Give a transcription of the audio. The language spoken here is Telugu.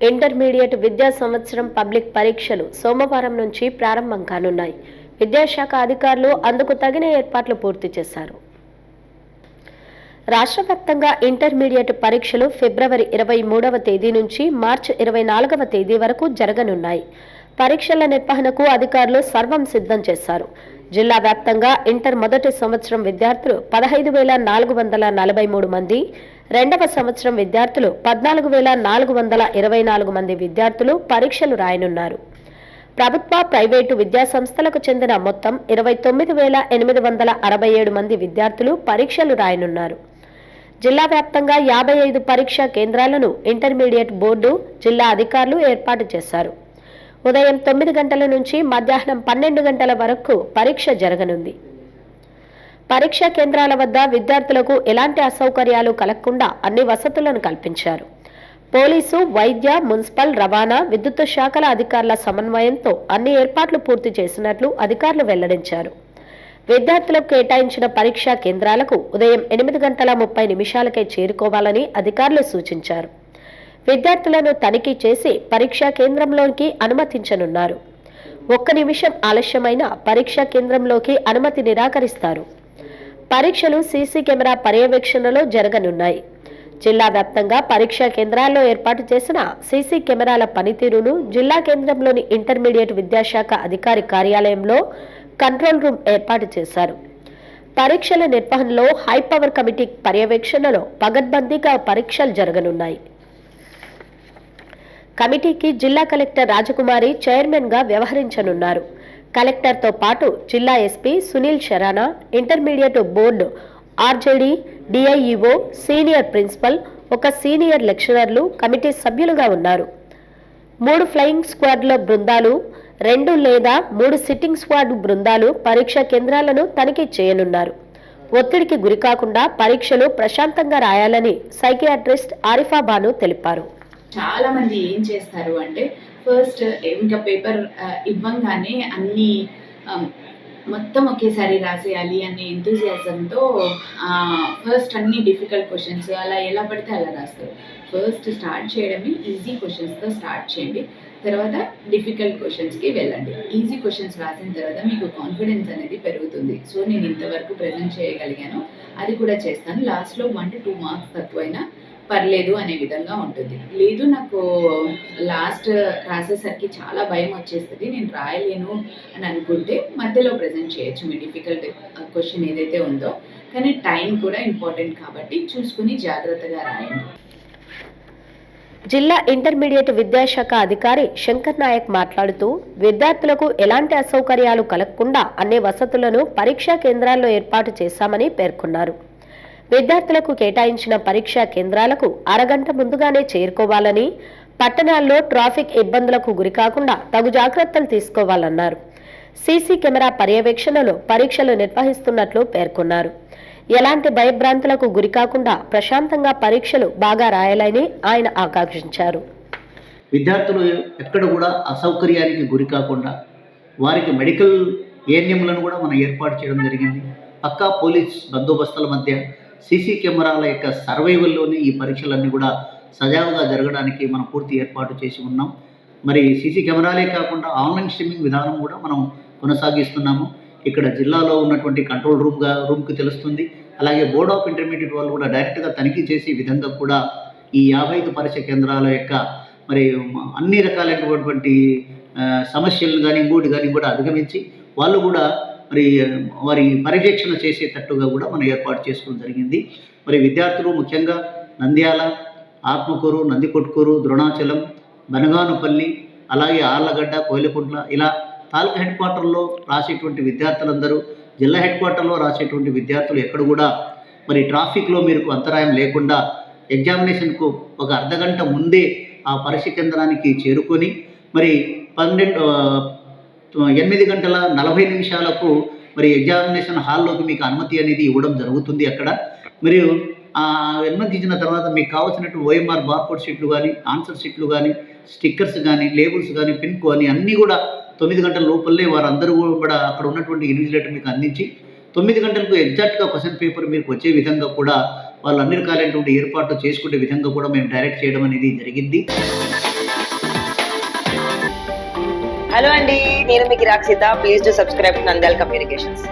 ఇంటర్మీడియట్ విద్యా సంవత్సరం పబ్లిక్ పరీక్షలు సోమవారం నుంచి ప్రారంభం కానున్నాయి. విద్యాశాఖ అధికారులు అందుకు తగిన ఏర్పాట్లు పూర్తి చేశారు. రాష్ట్ర వ్యాప్తంగా ఇంటర్మీడియట్ పరీక్షలు ఫిబ్రవరి 23వ తేదీ నుంచి మార్చి 24వ తేదీ వరకు జరగనున్నాయి. పరీక్షల నిర్వహణకు అధికారులు సర్వం సిద్ధం చేశారు. జిల్లా వ్యాప్తంగా ఇంటర్ మొదటి సంవత్సరం విద్యార్థులు 15,443 మంది, రెండవ సంవత్సరం విద్యార్థులు 14,424 మంది విద్యార్థులు పరీక్షలు రాయనున్నారు. ప్రభుత్వ, ప్రైవేటు విద్యా సంస్థలకు చెందిన మొత్తం 29,867 మంది విద్యార్థులు పరీక్షలు రాయనున్నారు. జిల్లా వ్యాప్తంగా 55 పరీక్షా కేంద్రాలను ఇంటర్మీడియట్ బోర్డు, జిల్లా అధికారులు ఏర్పాటు చేశారు. ఉదయం 9 గంటల నుంచి మధ్యాహ్నం 12 గంటల వరకు పరీక్ష జరగనుంది. పరీక్షా కేంద్రాల వద్ద విద్యార్థులకు ఎలాంటి అసౌకర్యాలు కలగకుండా అన్ని వసతులను కల్పించారు. పోలీసు, వైద్య, మున్సిపల్, రవాణా, విద్యుత్ శాఖల అధికారుల సమన్వయంతో అన్ని ఏర్పాట్లు పూర్తి చేసినట్లు అధికారులు వెల్లడించారు. విద్యార్థులకు కేటాయించిన పరీక్షా కేంద్రాలకు ఉదయం 8:30 చేరుకోవాలని అధికారులు సూచించారు. విద్యార్థులను తనిఖీ చేసి పరీక్షా కేంద్రంలోకి అనుమతించనున్నారు. 1 నిమిషం ఆలస్యమైన పరీక్షా కేంద్రంలోకి అనుమతి నిరాకరిస్తారు. పరీక్షలు సీసీ కెమెరా పర్యవేక్షణలో జరగనున్నాయి. జిల్లా వ్యాప్తంగా పరీక్షా కేంద్రాల్లో ఏర్పాటు చేసిన సీసీ కెమెరాల పనితీరును జిల్లా కేంద్రంలోని ఇంటర్మీడియట్ విద్యాశాఖ అధికారి కార్యాలయంలో కంట్రోల్ రూమ్ ఏర్పాటు చేశారు. పరీక్షల నిర్వహణలో హైపవర్ కమిటీ పర్యవేక్షణలో పగడ్బందీగా పరీక్షలు జరగనున్నాయి. కమిటీకి జిల్లా కలెక్టర్ రాజకుమారి చైర్మన్ గా వ్యవహరించనున్నారు. కలెక్టర్తో పాటు జిల్లా SP Sunil Sharana, intermediate board RJD, DIEO, senior principal, 1 senior లెక్చరర్లు కమిటీ సభ్యులుగా ఉన్నారు. 3 ఫ్లయింగ్ స్క్వాడ్ల బృందాలు, 2 లేదా 3 సిట్టింగ్ స్క్వాడ్ బృందాలు పరీక్షా కేంద్రాలను తనిఖీ చేయనున్నారు. ఒత్తిడికి గురికాకుండా పరీక్షలు ప్రశాంతంగా రాయాలని సైకియాట్రిస్ట్ ఆరిఫా బాను తెలిపారు. చాలా మంది ఏం చేస్తారు అంటే ఫస్ట్ ఇంకా పేపర్ ఇవ్వంగానే అన్ని మొత్తం ఒకేసారి రాసేయాలి అనే ఎంతూజియాజంతో ఫస్ట్ అన్ని డిఫికల్ట్ క్వశ్చన్స్ అలా ఎలా పడితే అలా రాస్తారు. ఫస్ట్ స్టార్ట్ చేయడమే ఈజీ క్వశ్చన్స్తో స్టార్ట్ చేయండి, తర్వాత డిఫికల్ట్ క్వశ్చన్స్కి వెళ్ళండి. ఈజీ క్వశ్చన్స్ రాసిన తర్వాత మీకు కాన్ఫిడెన్స్ అనేది పెరుగుతుంది. సో నేను ఇంతవరకు ప్రజెంట్ చేయగలిగాను, అది కూడా చేస్తాను. లాస్ట్లో 1 to 2 మార్క్స్ తక్కువైనా పర్లేదు అనే విధంగా ఉంటుంది. లేదు నాకు లాస్ట్ రాసేసరికి చాలా భయం వచ్చేస్తుంది, నేను రాయలేను అని అనుకుంటే మధ్యలో ప్రజెంట్ చేయొచ్చు మీ డిఫికల్ట్ క్వశ్చన్ ఏదైతే ఉందో. కానీ టైం కూడా ఇంపార్టెంట్ కాబట్టి చూసుకుని జాగ్రత్తగా రాయండి. జిల్లా ఇంటర్మీడియట్ విద్యాశాఖ అధికారి శంకర్ నాయక్ మాట్లాడుతూ విద్యార్థులకు ఎలాంటి అసౌకర్యాలు కలగకుండా అన్ని వసతులను పరీక్షా కేంద్రాల్లో ఏర్పాటు చేశామని పేర్కొన్నారు. విద్యార్థులకు కేటాయించిన పరీక్షా కేంద్రాలకు అరగంట ముందుగానే చేరుకోవాలని, పట్టణాల్లో ట్రాఫిక్ ఇబ్బందులకు గురికాకుండా తగు జాగ్రత్తలు తీసుకోవాలన్నారు. సీసీ కెమెరా పర్యవేక్షణలో పరీక్షలు నిర్వహిస్తున్నట్లు పేర్కొన్నారు. ఎలాంటి భయభ్రాంతులకు గురికాకుండా ప్రశాంతంగా పరీక్షలు బాగా రాయాలని ఆయన ఆకాంక్షించారు. విద్యార్థులు ఎక్కడ కూడా అసౌకర్యానికి గురి కాకుండా వారికి మెడికల్ ఏఎన్ఎంలను కూడా మనం ఏర్పాటు చేయడం జరిగింది. పక్కా పోలీస్ బందోబస్తుల మధ్య సీసీ కెమెరాల యొక్క సర్వైవల్లోనే ఈ పరీక్షలన్నీ కూడా సజావుగా జరగడానికి మనం పూర్తి ఏర్పాటు చేసి ఉన్నాం. మరి సీసీ కెమెరాలే కాకుండా ఆన్లైన్ స్ట్రీమింగ్ విధానం కూడా మనం కొనసాగిస్తున్నాము. ఇక్కడ జిల్లాలో ఉన్నటువంటి కంట్రోల్ రూమ్కి తెలుస్తుంది. అలాగే బోర్డ్ ఆఫ్ ఇంటర్మీడియట్ వాళ్ళు కూడా డైరెక్ట్గా తనిఖీ చేసే విధంగా కూడా ఈ 55 పరీక్ష కేంద్రాల యొక్క మరి అన్ని రకాలైనటువంటి సమస్యలను కానీ ఇంకోటి కానీ కూడా అధిగమించి వాళ్ళు కూడా మరి వారి పర్యవేక్షణ చేసేటట్టుగా కూడా మనం ఏర్పాటు చేసుకోవడం జరిగింది. మరి విద్యార్థులు ముఖ్యంగా నంద్యాల, ఆత్మకూరు, నందికొట్కూరు, ద్రోణాచలం, బనగానుపల్లి, అలాగే ఆర్లగడ్డ, కోయిలకుంట్ల ఇలా తాలూకా హెడ్ క్వార్టర్లో రాసేటువంటి విద్యార్థులందరూ, జిల్లా హెడ్ క్వార్టర్లో రాసేటువంటి విద్యార్థులు ఎక్కడ కూడా మరి ట్రాఫిక్లో మీకు అంతరాయం లేకుండా ఎగ్జామినేషన్కు ఒక అర్ధగంట ముందే ఆ పరీక్ష కేంద్రానికి చేరుకొని మరి 8:40 మరి ఎగ్జామినేషన్ హాల్లోకి మీకు అనుమతి అనేది ఇవ్వడం జరుగుతుంది. అక్కడ మరియు అనుమతించిన తర్వాత మీకు కావాల్సినట్టు ఓఎంఆర్ బార్కోడ్ షీట్లు కానీ, ఆన్సర్ షీట్లు కానీ, స్టిక్కర్స్ కానీ, లేబుల్స్ కానీ, పిన్ కానీ అన్నీ కూడా 9 గంటల లోపలే వారందరూ కూడా అక్కడ ఉన్నటువంటి ఇన్విజిలేటర్ మీకు అందించి 9 గంటలకు ఎగ్జాక్ట్గా క్వశ్చన్ పేపర్ మీకు వచ్చే విధంగా కూడా వాళ్ళు అన్ని రకాలైనటువంటి ఏర్పాట్లు చేసుకునే విధంగా కూడా మేము డైరెక్ట్ చేయడం అనేది జరిగింది. హలో అండి, నేను మీకు Rakshitha. Please to subscribe to Nandyal communications.